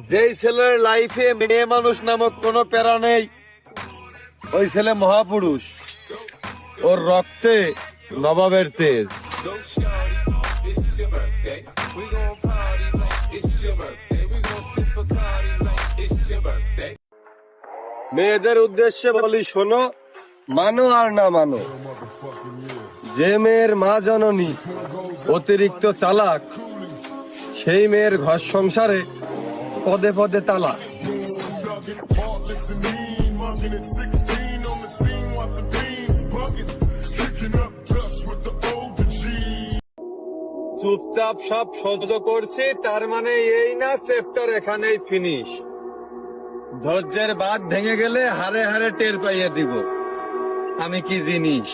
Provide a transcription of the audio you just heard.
যেই ছেলের লাইফে মেয়ে মানুষ নামক কোনো প্যারা নেই, ওই ছেলে মহাপুরুষ। ওর রক্তে নবাবের তেজ। মেয়েদের উদ্দেশ্যে বলি, শোনো, মানো আর না মানো, যে মেয়ের মা জননী অতিরিক্ত চালাক, সেই মেয়ের ঘর সংসারে পদে পদে তালাক। চুপচাপ সব সহ্য করছি, তার মানে এই না চ্যাপ্টার এখানেই ফিনিশ। ধৈর্যের বাঁধ ভেঙে গেলে হারে হারে টের পাইয়ে দিব আমি কি জিনিস।